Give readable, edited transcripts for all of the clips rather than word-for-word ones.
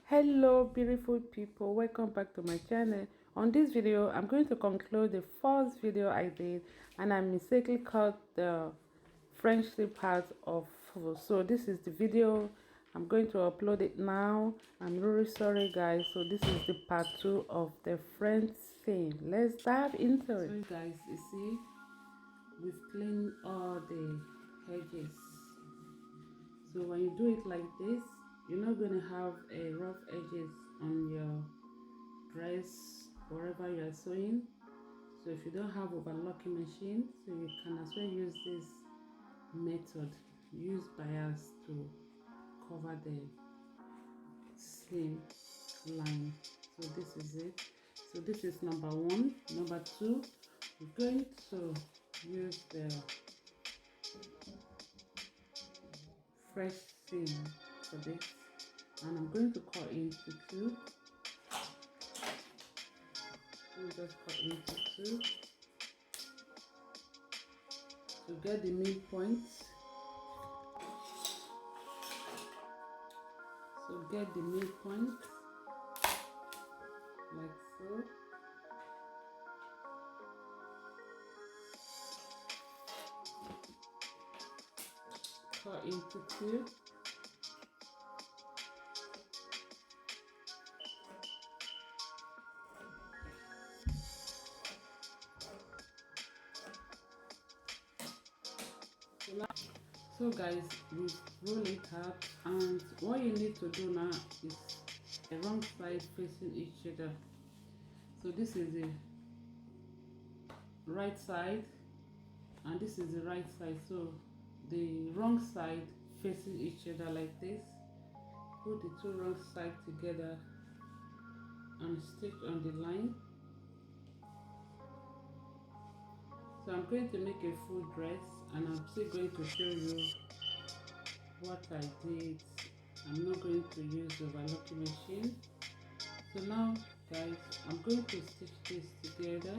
Hello beautiful people, welcome back to my channel. On this video I'm going to conclude the first video I did, and I mistakenly cut the French tip part of. So this is the video. I'm going to upload it now. I'm really sorry guys. So this is the part 2 of the French thing. Let's dive into it. So guys, you see we've cleaned all the edges. So when you do it like this, you're not going to have a rough edges on your dress wherever you are sewing. So if you don't have overlocking machine, so you can as well use this method. Use bias to cover the seam line. So this is it. So this is number 1. Number 2, we're going to use the fresh seam for this, and I'm going to cut into 2. We'll just cut into 2 to get the midpoint. So get the midpoint like so. Cut into 2. So guys, we roll it out, and what you need to do now is the wrong side facing each other. So this is the right side and this is the right side, so the wrong side facing each other like this. Put the two wrong sides together and stitch on the line. So I'm going to make a full dress, and I'm still going to show you what I did. I'm not going to use the overlocking machine. So now guys, I'm going to stitch this together.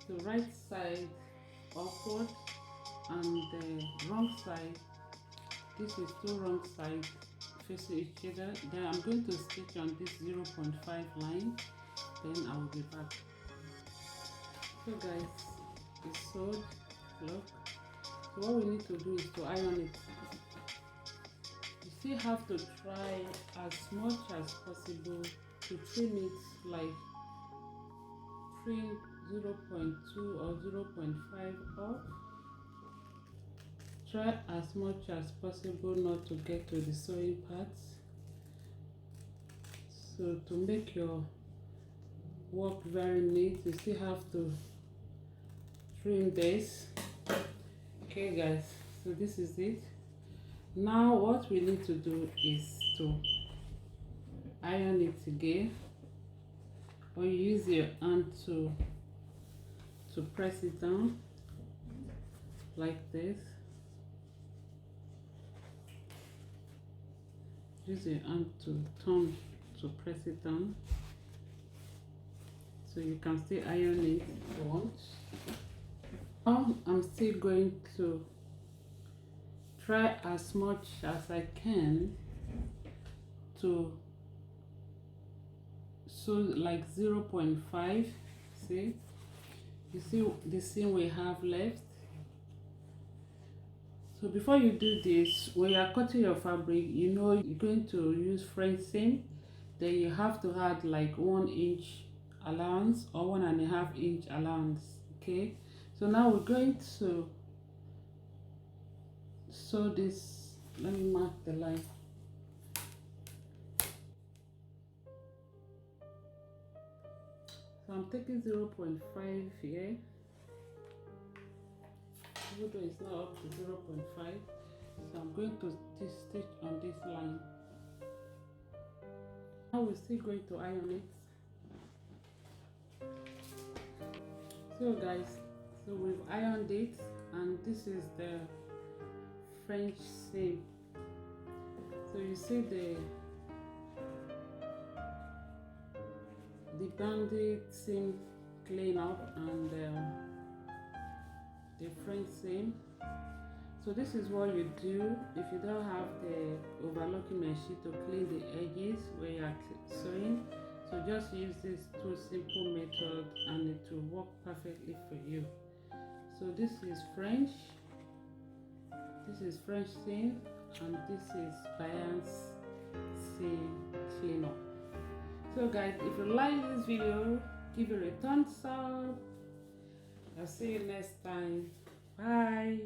The right side upward and the wrong side, this is two wrong sides facing each other. Then I'm going to stitch on this 0.5 line, then I will be back. So guys, it's sewed. Look, so what we need to do is to iron it. You still have to try as much as possible to trim it, like trim 0.2 or 0.5 up. Try as much as possible not to get to the sewing parts. So to make your work very neat, you still have to trim this. Okay guys, so this is it. Now what we need to do is to iron it again, or you use your hand to press it down like this. Use your hand to turn to press it down, so you can still iron it once. Now I'm still going to try as much as I can to sew like 0.5. See, you see the seam we have left. So before you do this, when you are cutting your fabric, you know you're going to use French seam, then you have to add like 1 inch allowance or 1.5 inch allowance. Okay, so now we're going to sew this. Let me mark the line. So I'm taking 0.5 here, even though it's not up to 0.5. So I'm going to stitch on this line. Now we're still going to iron it. So guys, so we've ironed it, and this is the French seam. So you see the banded seam clean up, and the French seam. So this is what you do if you don't have the overlocking machine to clean the edges where you are sewing. So just use these two simple methods and it will work perfectly for you. So this is French seam, and this is Bayans seam cleaner. So guys, if you like this video, give it a thumbs up. I'll see you next time. Bye.